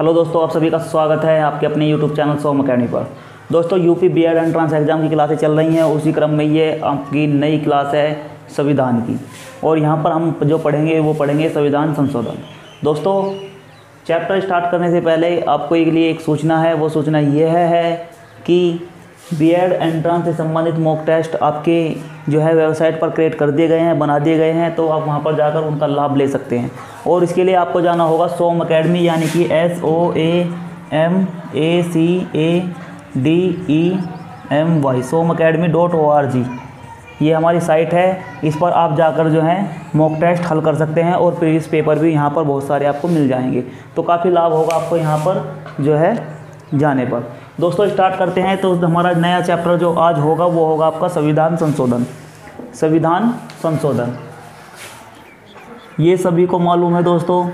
Hello दोस्तों, आप सभी का स्वागत है आपके अपने यूट्यूब चैनल सोम अकेडमी पर। दोस्तों यूपी बीएड एंट्रेंस एग्ज़ाम की क्लासें चल रही हैं, उसी क्रम में ये आपकी नई क्लास है संविधान की। और यहाँ पर हम जो पढ़ेंगे वो पढ़ेंगे संविधान संशोधन। दोस्तों चैप्टर स्टार्ट करने से पहले आपको एक लिए एक सूचना है, वो सूचना ये है कि बीएड एंट्रेंस से संबंधित मॉक टेस्ट आपके जो है वेबसाइट पर क्रिएट कर दिए गए हैं, बना दिए गए हैं, तो आप वहां पर जाकर उनका लाभ ले सकते हैं। और इसके लिए आपको जाना होगा सोम अकेडमी यानी कि SOAMACADEMY soamacademy.org ये हमारी साइट है। इस पर आप जाकर जो है मॉक टेस्ट हल कर सकते हैं और प्रीवियस पेपर भी यहाँ पर बहुत सारे आपको मिल जाएंगे, तो काफ़ी लाभ होगा आपको यहाँ पर जो है जाने पर। दोस्तों स्टार्ट करते हैं। तो हमारा नया चैप्टर जो आज होगा वो होगा आपका संविधान संशोधन। संविधान संशोधन ये सभी को मालूम है दोस्तों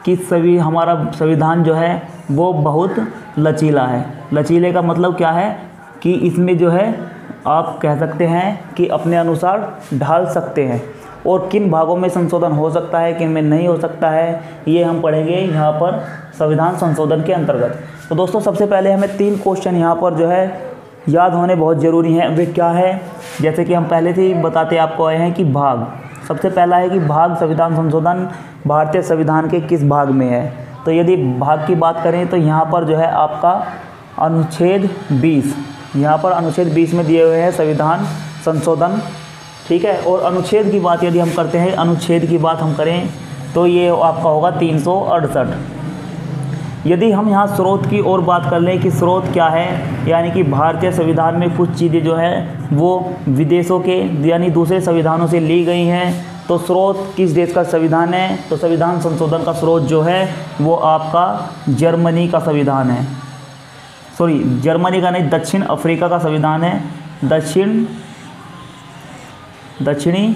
कि हमारा संविधान जो है वो बहुत लचीला है। लचीले का मतलब क्या है कि इसमें जो है आप कह सकते हैं कि अपने अनुसार ढाल सकते हैं, और किन भागों में संशोधन हो सकता है, किन में नहीं हो सकता है, ये हम पढ़ेंगे यहाँ पर संविधान संशोधन के अंतर्गत। तो दोस्तों सबसे पहले हमें 3 क्वेश्चन यहाँ पर जो है याद होने बहुत ज़रूरी हैं। वे क्या है, जैसे कि हम पहले से ही बताते आपको आए हैं कि भाग। सबसे पहला है कि भाग संविधान संशोधन भारतीय संविधान के किस भाग में है। तो यदि भाग की बात करें तो यहाँ पर जो है आपका अनुच्छेद 20, यहाँ पर अनुच्छेद 20 में दिए हुए हैं संविधान संशोधन, ठीक है। और अनुच्छेद की बात यदि हम करते हैं, अनुच्छेद की बात हम करें तो ये आपका होगा 368। यदि हम यहाँ स्रोत की ओर बात कर लें कि स्रोत क्या है, यानी कि भारतीय संविधान में कुछ चीज़ें जो है वो विदेशों के यानी दूसरे संविधानों से ली गई हैं, तो स्रोत किस देश का संविधान है, तो संविधान संशोधन का स्रोत जो है वो आपका जर्मनी का संविधान है। सॉरी, जर्मनी का नहीं, दक्षिण अफ्रीका का संविधान है। दक्षिणी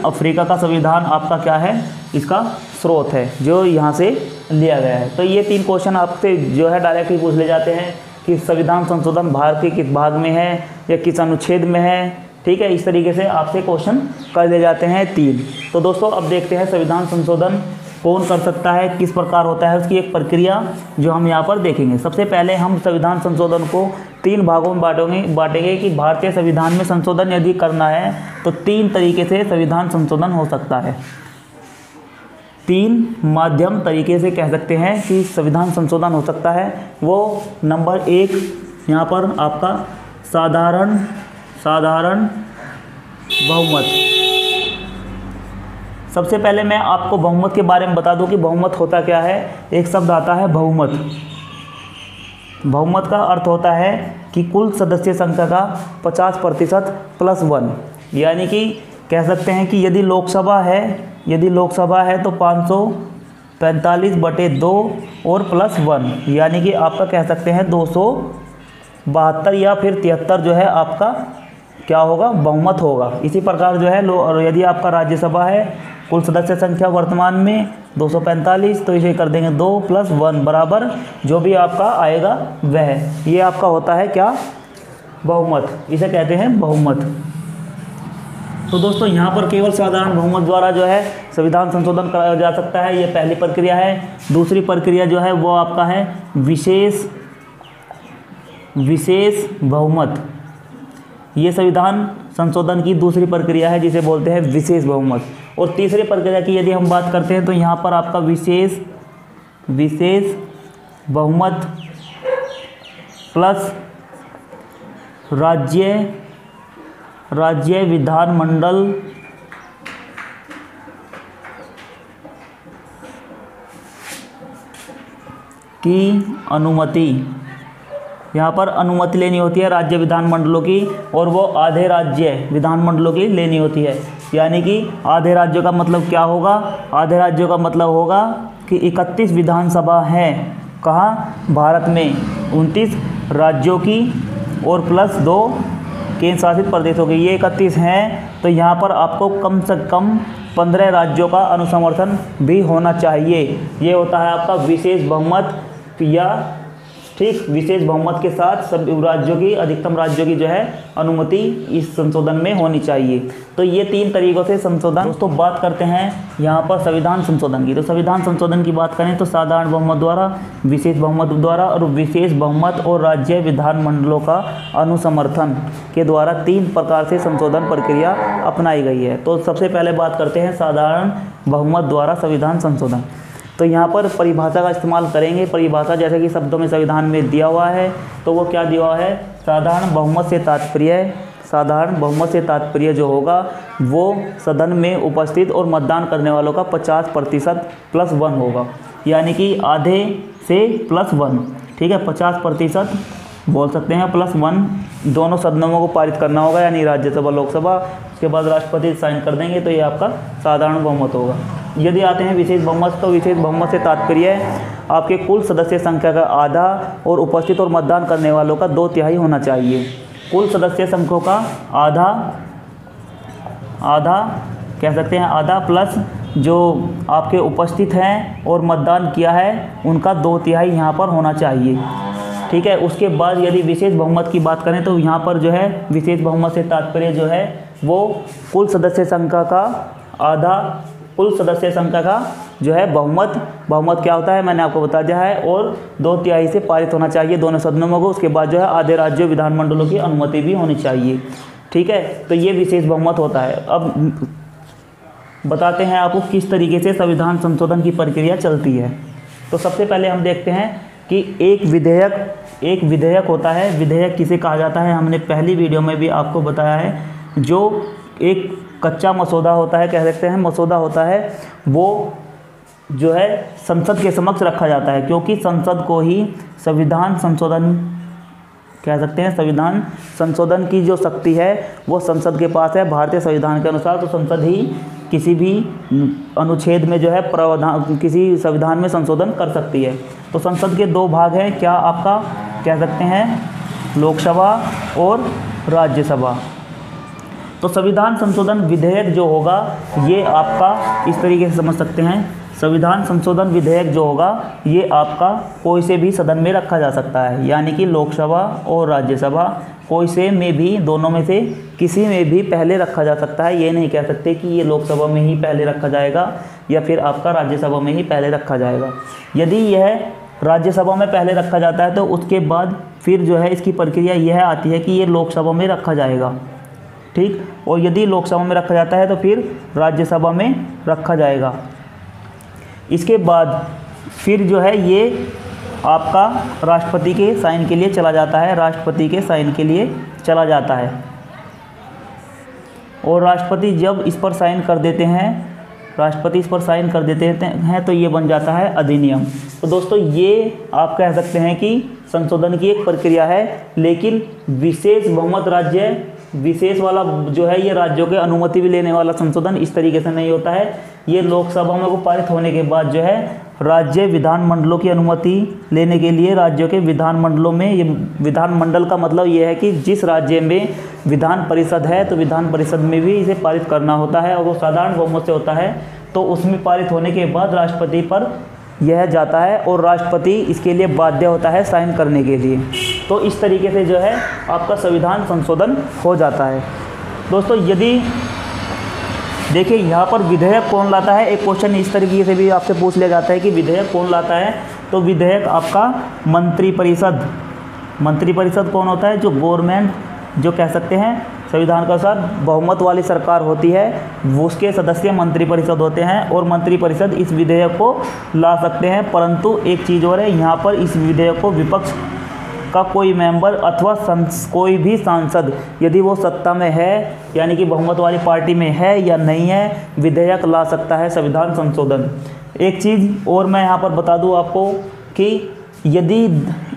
अफ्रीका का संविधान आपका क्या है, इसका स्रोत है जो यहाँ से लिया गया है। तो ये 3 क्वेश्चन आपसे जो है डायरेक्टली पूछ ले जाते हैं कि संविधान संशोधन भारत के किस भाग में है या किस अनुच्छेद में है, ठीक है। इस तरीके से आपसे क्वेश्चन कर ले जाते हैं 3। तो दोस्तों अब देखते हैं संविधान संशोधन कौन कर सकता है, किस प्रकार होता है, उसकी एक प्रक्रिया जो हम यहाँ पर देखेंगे। सबसे पहले हम संविधान संशोधन को 3 भागों में बांटेंगे कि भारतीय संविधान में संशोधन यदि करना है तो 3 तरीके से संविधान संशोधन हो सकता है। 3 माध्यम तरीके से कह सकते हैं कि संविधान संशोधन हो सकता है। वो नंबर 1 यहाँ पर आपका साधारण बहुमत। सबसे पहले मैं आपको बहुमत के बारे में बता दूं कि बहुमत होता क्या है। एक शब्द आता है बहुमत। बहुमत का अर्थ होता है कि कुल सदस्य संख्या का 50% + 1, यानी कि कह सकते हैं कि यदि लोकसभा है तो 545/2 और +1, यानी कि आपका कह सकते हैं 272 या फिर 73 जो है आपका क्या होगा, बहुमत होगा। इसी प्रकार जो है यदि आपका राज्यसभा है, कुल सदस्य संख्या वर्तमान में 245, तो इसे कर देंगे 2 + 1 बराबर जो भी आपका आएगा वह, ये आपका होता है क्या, बहुमत। इसे कहते हैं बहुमत। तो दोस्तों यहाँ पर केवल साधारण बहुमत द्वारा जो है संविधान संशोधन कराया जा सकता है, ये पहली प्रक्रिया है। दूसरी प्रक्रिया जो है वो आपका है विशेष बहुमत। ये संविधान संशोधन की दूसरी प्रक्रिया है जिसे बोलते हैं विशेष बहुमत। और तीसरी प्रक्रिया की यदि हम बात करते हैं तो यहाँ पर आपका विशेष बहुमत प्लस राज्य विधानमंडल की अनुमति। यहाँ पर अनुमति लेनी होती है राज्य विधानमंडलों की, और वो आधे राज्य विधानमंडलों की लेनी होती है। यानी कि आधे राज्यों का मतलब क्या होगा, आधे राज्यों का मतलब होगा कि 31 विधानसभा हैं कहाँ, भारत में 29 राज्यों की और +2 केंद्र शासित प्रदेशों की, ये 31 हैं। तो यहाँ पर आपको कम से कम 15 राज्यों का अनुसमर्थन भी होना चाहिए। ये होता है आपका विशेष बहुमत या ठीक, विशेष बहुमत के साथ सभी राज्यों की, अधिकतम राज्यों की जो है अनुमति इस संशोधन में होनी चाहिए। तो ये 3 तरीकों से संशोधन। दोस्तों बात करते हैं यहाँ पर संविधान संशोधन की। तो संविधान संशोधन की बात करें तो साधारण बहुमत द्वारा, विशेष बहुमत द्वारा और विशेष बहुमत और राज्य विधानमंडलों का अनुसमर्थन के द्वारा 3 प्रकार से संशोधन प्रक्रिया अपनाई गई है। तो सबसे पहले बात करते हैं साधारण बहुमत द्वारा संविधान संशोधन। तो यहाँ पर परिभाषा का इस्तेमाल करेंगे। परिभाषा जैसे कि शब्दों में संविधान में दिया हुआ है, तो वो क्या दिया हुआ है, साधारण बहुमत से तात्पर्य, साधारण बहुमत से तात्पर्य जो होगा वो सदन में उपस्थित और मतदान करने वालों का 50% +1 होगा, यानी कि आधे से +1, ठीक है, 50% बोल सकते हैं +1 दोनों सदनों को पारित करना होगा, यानी राज्यसभा लोकसभा, उसके बाद राष्ट्रपति साइन कर देंगे, तो ये आपका साधारण बहुमत होगा। यदि आते हैं विशेष बहुमत, तो विशेष बहुमत से तात्पर्य आपके कुल सदस्य संख्या का आधा और उपस्थित और मतदान करने वालों का 2/3 होना चाहिए। कुल सदस्य संख्या का आधा कह सकते हैं, आधा प्लस जो आपके उपस्थित हैं और मतदान किया है उनका 2/3 यहाँ पर होना चाहिए, ठीक है। उसके बाद यदि विशेष बहुमत की बात करें तो यहाँ पर जो है विशेष बहुमत से तात्पर्य जो है वो कुल सदस्य संख्या का आधा, कुल सदस्य संख्या का जो है बहुमत क्या होता है मैंने आपको बता दिया है, और 2/3 से पारित होना चाहिए दोनों सदनों को। उसके बाद जो है आधे राज्यों विधानमंडलों की अनुमति भी होनी चाहिए, ठीक है। तो ये विशेष बहुमत होता है। अब बताते हैं आपको किस तरीके से संविधान संशोधन की प्रक्रिया चलती है। तो सबसे पहले हम देखते हैं कि एक विधेयक होता है। विधेयक किसे कहा जाता है, हमने पहली वीडियो में भी आपको बताया है। जो एक कच्चा मसौदा होता है, कह सकते हैं मसौदा होता है, वो जो है संसद के समक्ष रखा जाता है, क्योंकि संसद को ही संविधान संशोधन कह सकते हैं, संविधान संशोधन की जो शक्ति है वो संसद के पास है। भारतीय संविधान के अनुसार तो संसद ही किसी भी अनुच्छेद में जो है प्रावधान, किसी संविधान में संशोधन कर सकती है। तो संसद के 2 भाग हैं, क्या आपका कह सकते हैं लोकसभा और राज्यसभा। तो संविधान संशोधन विधेयक जो होगा ये आपका इस तरीके से समझ सकते हैं, संविधान संशोधन विधेयक जो होगा ये आपका कोई से भी सदन में रखा जा सकता है, यानी कि लोकसभा और राज्यसभा कोई से में भी, दोनों में से किसी में भी पहले रखा जा सकता है। ये नहीं कह सकते कि ये लोकसभा में ही पहले रखा जाएगा या फिर आपका राज्यसभा में ही पहले रखा जाएगा। यदि यह राज्यसभा में पहले रखा जाता है तो उसके बाद फिर जो है इसकी प्रक्रिया यह आती है कि ये लोकसभा में रखा जाएगा, ठीक। और यदि लोकसभा में रखा जाता है तो फिर राज्यसभा में रखा जाएगा। इसके बाद फिर जो है ये आपका राष्ट्रपति के साइन के लिए चला जाता है, राष्ट्रपति के साइन के लिए चला जाता है। और राष्ट्रपति जब इस पर साइन कर देते हैं, राष्ट्रपति इस पर साइन कर देते हैं तो ये बन जाता है अधिनियम। तो दोस्तों ये आप कह सकते हैं कि संशोधन की एक प्रक्रिया है, लेकिन विशेष बहुमत राज्य, विशेष वाला जो है ये राज्यों के अनुमति भी लेने वाला संशोधन इस तरीके से नहीं होता है। ये लोकसभा में को पारित होने के बाद जो है राज्य विधानमंडलों की अनुमति लेने के लिए राज्यों के विधानमंडलों में, ये विधानमंडल का मतलब ये है कि जिस राज्य में विधान परिषद है तो विधान परिषद में भी इसे पारित करना होता है, और वो साधारण बहुमत से होता है। तो उसमें पारित होने के बाद राष्ट्रपति पर यह जाता है और राष्ट्रपति इसके लिए बाध्य होता है साइन करने के लिए। तो इस तरीके से जो है आपका संविधान संशोधन हो जाता है। दोस्तों यदि देखिए यहाँ पर विधेयक कौन लाता है, एक क्वेश्चन इस तरीके से भी आपसे पूछ लिया जाता है कि विधेयक कौन लाता है। तो विधेयक आपका मंत्रिपरिषद, मंत्रिपरिषद कौन होता है, जो गवर्नमेंट, जो कह सकते हैं संविधान के अनुसार बहुमत वाली सरकार होती है, वो उसके सदस्य मंत्रिपरिषद होते हैं, और मंत्रिपरिषद इस विधेयक को ला सकते हैं। परंतु एक चीज़ और है, यहाँ पर इस विधेयक को विपक्ष का कोई मेंबर अथवा कोई भी सांसद यदि वो सत्ता में है, यानी कि बहुमत वाली पार्टी में है या नहीं है, विधेयक ला सकता है संविधान संशोधन। एक चीज़ और मैं यहाँ पर बता दूँ आपको कि यदि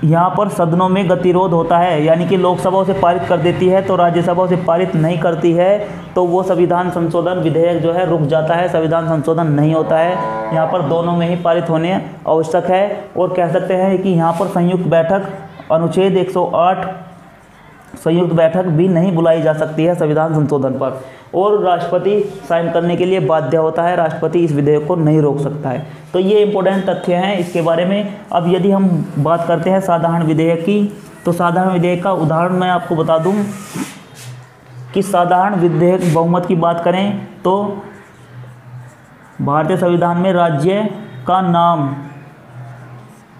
यहाँ पर सदनों में गतिरोध होता है, यानी कि लोकसभा उसे पारित कर देती है तो राज्यसभा उसे पारित नहीं करती है, तो वो संविधान संशोधन विधेयक जो है रुक जाता है, संविधान संशोधन नहीं होता है। यहाँ पर दोनों में ही पारित होने आवश्यक है। और कह सकते हैं कि यहाँ पर संयुक्त बैठक, अनुच्छेद 108 संयुक्त बैठक भी नहीं बुलाई जा सकती है संविधान संशोधन पर। और राष्ट्रपति साइन करने के लिए बाध्य होता है, राष्ट्रपति इस विधेयक को नहीं रोक सकता है। तो ये इंपॉर्टेंट तथ्य हैं इसके बारे में। अब यदि हम बात करते हैं साधारण विधेयक की, तो साधारण विधेयक का उदाहरण मैं आपको बता दूं कि साधारण विधेयक बहुमत की बात करें तो भारतीय संविधान में राज्य का नाम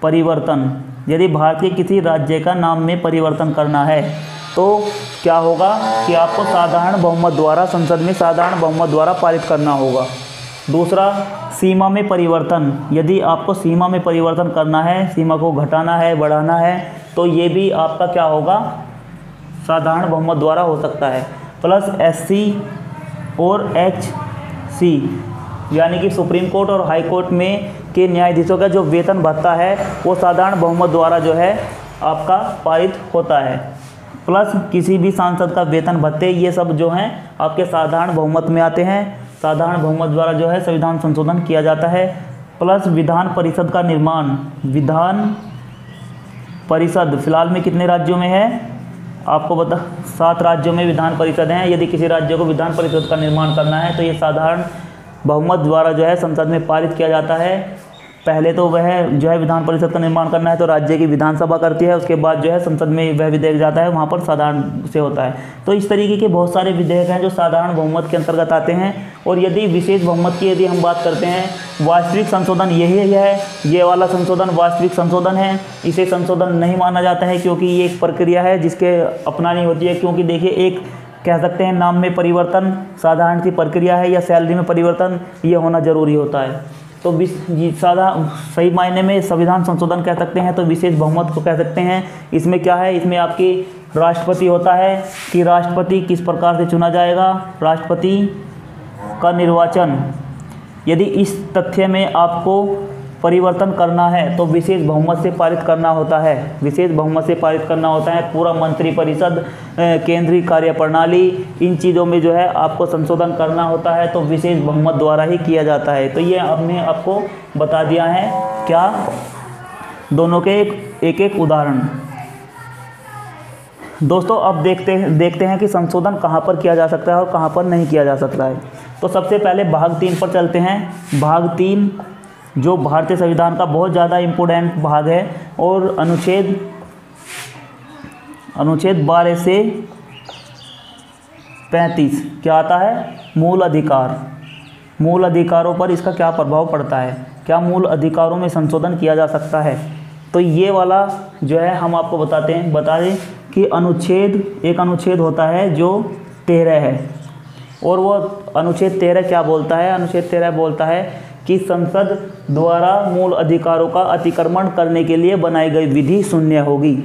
परिवर्तन, यदि भारत के किसी राज्य का नाम में परिवर्तन करना है तो क्या होगा कि आपको साधारण बहुमत द्वारा, संसद में साधारण बहुमत द्वारा पारित करना होगा। दूसरा, सीमा में परिवर्तन, यदि आपको सीमा में परिवर्तन करना है, सीमा को घटाना है, बढ़ाना है, तो ये भी आपका क्या होगा, साधारण बहुमत द्वारा हो सकता है। प्लस SC और HC, यानी कि सुप्रीम कोर्ट और हाई कोर्ट में के न्यायाधीशों का जो वेतन भत्ता है वो साधारण बहुमत द्वारा जो है आपका पारित होता है। प्लस किसी भी सांसद का वेतन भत्ते, ये सब जो हैं आपके साधारण बहुमत में आते हैं। साधारण बहुमत द्वारा जो है संविधान संशोधन किया जाता है। प्लस विधान परिषद का निर्माण, विधान परिषद फिलहाल में कितने राज्यों में है आपको बता, 7 राज्यों में विधान परिषद हैं। यदि किसी राज्य को विधान परिषद का निर्माण करना है तो ये साधारण बहुमत द्वारा जो है संसद में पारित किया जाता है। पहले तो वह जो है विधान परिषद का निर्माण करना है तो राज्य की विधानसभा करती है, उसके बाद जो है संसद में वह विधेयक जाता है, वहाँ पर साधारण से होता है। तो इस तरीके के बहुत सारे विधेयक हैं जो साधारण बहुमत के अंतर्गत आते हैं। और यदि विशेष बहुमत की यदि हम बात करते हैं, वास्तविक संशोधन यही है, ये वाला संशोधन वास्तविक संशोधन है। इसे संशोधन नहीं माना जाता है क्योंकि ये एक प्रक्रिया है जिसके अपनानी होती है। क्योंकि देखिए, एक कह सकते हैं नाम में परिवर्तन साधारण सी प्रक्रिया है, या सैलरी में परिवर्तन ये होना जरूरी होता है। तो सही मायने में संविधान संशोधन कह सकते हैं तो विशेष बहुमत को कह सकते हैं। इसमें क्या है, इसमें आपकी राष्ट्रपति होता है कि राष्ट्रपति किस प्रकार से चुना जाएगा, राष्ट्रपति का निर्वाचन, यदि इस तथ्य में आपको परिवर्तन करना है तो विशेष बहुमत से पारित करना होता है। विशेष बहुमत से पारित करना होता है। पूरा मंत्रिपरिषद, केंद्रीय कार्यप्रणाली, इन चीज़ों में जो है आपको संशोधन करना होता है तो विशेष बहुमत द्वारा ही किया जाता है। तो ये हमने आपको बता दिया है क्या, दोनों के एक एक उदाहरण। दोस्तों अब देखते हैं कि संशोधन कहाँ पर किया जा सकता है और कहाँ पर नहीं किया जा सकता है। तो सबसे पहले भाग 3 पर चलते हैं। भाग 3 जो भारतीय संविधान का बहुत ज़्यादा इम्पोर्टेंट भाग है और अनुच्छेद 12 से 35 क्या आता है, मूल अधिकार। मूल अधिकारों पर इसका क्या प्रभाव पड़ता है, क्या मूल अधिकारों में संशोधन किया जा सकता है। तो ये वाला जो है हम आपको बता दें कि एक अनुच्छेद होता है जो 13 है, और वो अनुच्छेद 13 क्या बोलता है, अनुच्छेद 13 बोलता है कि संसद द्वारा मूल अधिकारों का अतिक्रमण करने के लिए बनाई गई विधि शून्य होगी।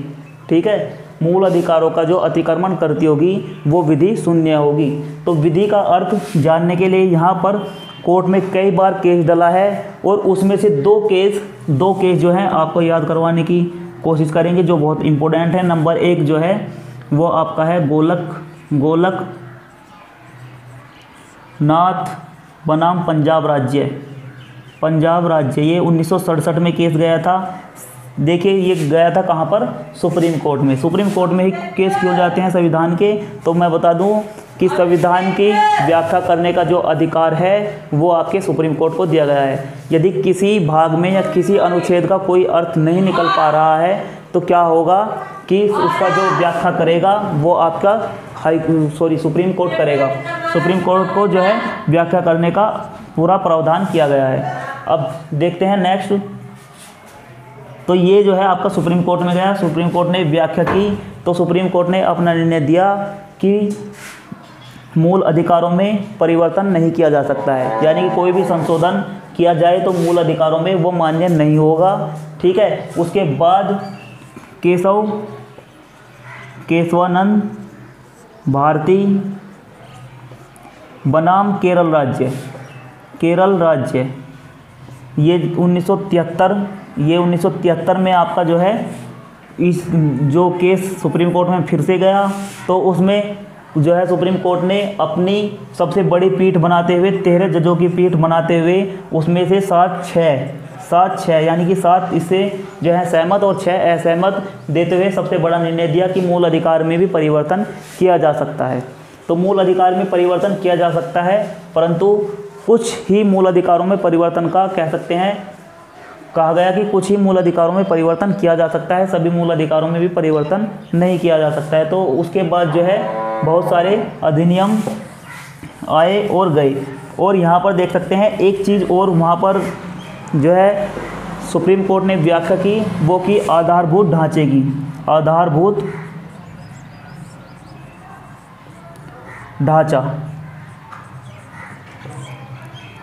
ठीक है, मूल अधिकारों का जो अतिक्रमण करती होगी वो विधि शून्य होगी। तो विधि का अर्थ जानने के लिए यहाँ पर कोर्ट में कई बार केस डला है और उसमें से दो केस जो हैं आपको याद करवाने की कोशिश करेंगे जो बहुत इंपॉर्टेंट है। नंबर 1 जो है वो आपका है गोलक नाथ बनाम पंजाब राज्य, ये 1967 में केस गया था। देखिए ये गया था कहाँ पर, सुप्रीम कोर्ट में। सुप्रीम कोर्ट में ही केस क्यों जाते हैं संविधान के, तो मैं बता दूं कि संविधान की व्याख्या करने का जो अधिकार है वो आपके सुप्रीम कोर्ट को दिया गया है। यदि किसी भाग में या किसी अनुच्छेद का कोई अर्थ नहीं निकल पा रहा है तो क्या होगा कि उसका जो व्याख्या करेगा वो आपका सुप्रीम कोर्ट करेगा। सुप्रीम कोर्ट को जो है व्याख्या करने का पूरा प्रावधान किया गया है। अब देखते हैं नेक्स्ट। तो ये जो है आपका सुप्रीम कोर्ट में गया, सुप्रीम कोर्ट ने व्याख्या की, तो सुप्रीम कोर्ट ने अपना निर्णय दिया कि मूल अधिकारों में परिवर्तन नहीं किया जा सकता है, यानी कि कोई भी संशोधन किया जाए तो मूल अधिकारों में वो मान्य नहीं होगा। ठीक है, उसके बाद केशवानंद भारती बनाम केरल राज्य, ये 1973 में आपका जो है इस जो केस सुप्रीम कोर्ट में फिर से गया, तो उसमें जो है सुप्रीम कोर्ट ने अपनी सबसे बड़ी पीठ बनाते हुए 13 जजों की पीठ बनाते हुए उसमें से 7-6 यानी कि 7 इससे जो है सहमत और 6 असहमत देते हुए सबसे बड़ा निर्णय दिया कि मूल अधिकार में भी परिवर्तन किया जा सकता है। तो मूल अधिकार में परिवर्तन किया जा सकता है, परंतु कुछ ही मूल अधिकारों में परिवर्तन का कह सकते हैं, कहा गया कि कुछ ही मूल अधिकारों में परिवर्तन किया जा सकता है, सभी मूल अधिकारों में भी परिवर्तन नहीं किया जा सकता है। तो उसके बाद जो है बहुत सारे अधिनियम आए और गए। और यहाँ पर देख सकते हैं एक चीज़ और वहाँ पर जो है सुप्रीम कोर्ट ने व्याख्या की, वो की आधारभूत ढांचे की, आधारभूत ढांचा।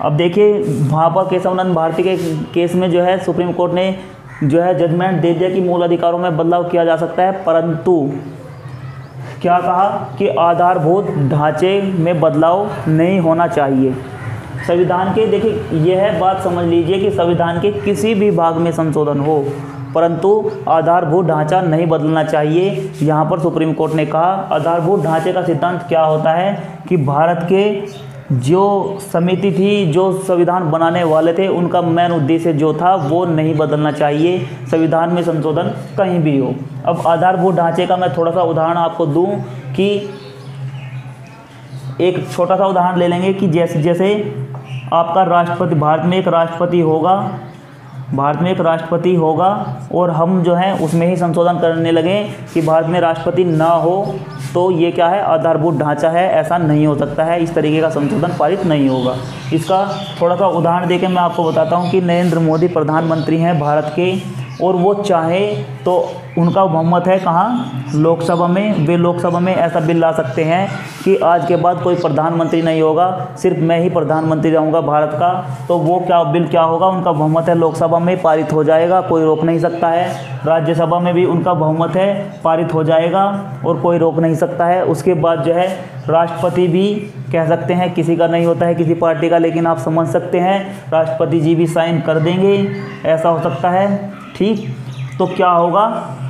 अब देखिए वहाँ पर केशवानंद भारती के केस में जो है सुप्रीम कोर्ट ने जो है जजमेंट दे दिया कि मूल अधिकारों में बदलाव किया जा सकता है, परंतु क्या कहा कि आधारभूत ढांचे में बदलाव नहीं होना चाहिए। संविधान के देखिए यह बात समझ लीजिए कि संविधान के किसी भी भाग में संशोधन हो, परंतु आधारभूत ढांचा नहीं बदलना चाहिए। यहाँ पर सुप्रीम कोर्ट ने कहा आधारभूत ढांचे का सिद्धांत क्या होता है कि भारत के जो समिति थी, जो संविधान बनाने वाले थे, उनका मेन उद्देश्य जो था वो नहीं बदलना चाहिए, संविधान में संशोधन कहीं भी हो। अब आधारभूत ढांचे का मैं थोड़ा सा उदाहरण आपको दूं कि एक छोटा सा उदाहरण ले लेंगे कि जैसे आपका राष्ट्रपति, भारत में एक राष्ट्रपति होगा और हम जो है उसमें ही संशोधन करने लगे कि भारत में राष्ट्रपति ना हो, तो ये क्या है, आधारभूत ढांचा है, ऐसा नहीं हो सकता है, इस तरीके का संशोधन पारित नहीं होगा। इसका थोड़ा सा उदाहरण देके मैं आपको बताता हूँ कि नरेंद्र मोदी प्रधानमंत्री हैं भारत के, और वो चाहे तो उनका बहुमत है कहाँ, लोकसभा में, वे लोकसभा में ऐसा बिल ला सकते हैं कि आज के बाद कोई प्रधानमंत्री नहीं होगा, सिर्फ मैं ही प्रधानमंत्री रहूँगा भारत का। तो वो क्या बिल क्या होगा, उनका बहुमत है लोकसभा में, पारित हो जाएगा, कोई रोक नहीं सकता है। राज्यसभा में भी उनका बहुमत है, पारित हो जाएगा और कोई रोक नहीं सकता है। उसके बाद जो है राष्ट्रपति भी कह सकते हैं, किसी का नहीं होता है किसी पार्टी का, लेकिन आप समझ सकते हैं राष्ट्रपति जी भी साइन कर देंगे, ऐसा हो सकता है। ठीक, तो क्या होगा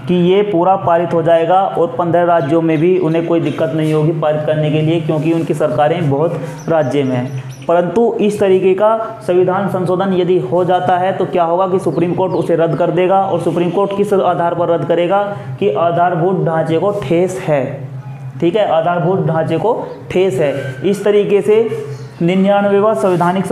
कि ये पूरा पारित हो जाएगा और 15 राज्यों में भी उन्हें कोई दिक्कत नहीं होगी पारित करने के लिए, क्योंकि उनकी सरकारें बहुत राज्य में हैं। परंतु इस तरीके का संविधान संशोधन यदि हो जाता है तो क्या होगा कि सुप्रीम कोर्ट उसे रद्द कर देगा। और सुप्रीम कोर्ट किस आधार पर रद्द करेगा कि आधारभूत ढांचे को ठेस है। ठीक है, आधारभूत ढांचे को ठेस है। इस तरीके से 99वां संवैधानिक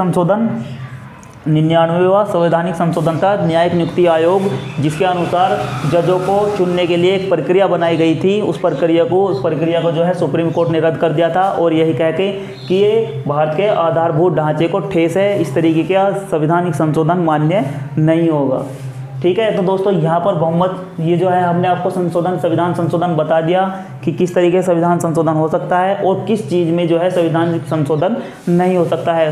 संशोधन था न्यायिक नियुक्ति आयोग, जिसके अनुसार जजों को चुनने के लिए एक प्रक्रिया बनाई गई थी। उस प्रक्रिया को जो है सुप्रीम कोर्ट ने रद्द कर दिया था, और यही कह के कि ये भारत के आधारभूत ढांचे को ठेस है, इस तरीके का संवैधानिक संशोधन मान्य नहीं होगा। ठीक है, तो दोस्तों यहाँ पर बहुमत, ये जो है हमने आपको संविधान संशोधन बता दिया कि किस तरीके से संविधान संशोधन हो सकता है और किस चीज़ में जो है संविधान संशोधन नहीं हो सकता है।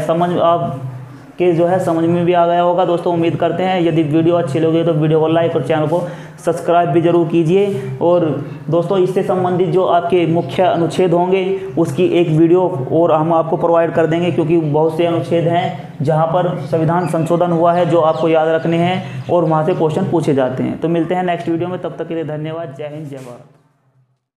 समझ में भी आ गया होगा दोस्तों, उम्मीद करते हैं। यदि वीडियो अच्छी लगी तो वीडियो को लाइक और चैनल को सब्सक्राइब भी जरूर कीजिए। और दोस्तों इससे संबंधित जो आपके मुख्य अनुच्छेद होंगे उसकी एक वीडियो और हम आपको प्रोवाइड कर देंगे, क्योंकि बहुत से अनुच्छेद हैं जहां पर संविधान संशोधन हुआ है जो आपको याद रखने हैं और वहां से क्वेश्चन पूछे जाते हैं। तो मिलते हैं नेक्स्ट वीडियो में, तब तक के लिए धन्यवाद। जय हिंद, जय भारत।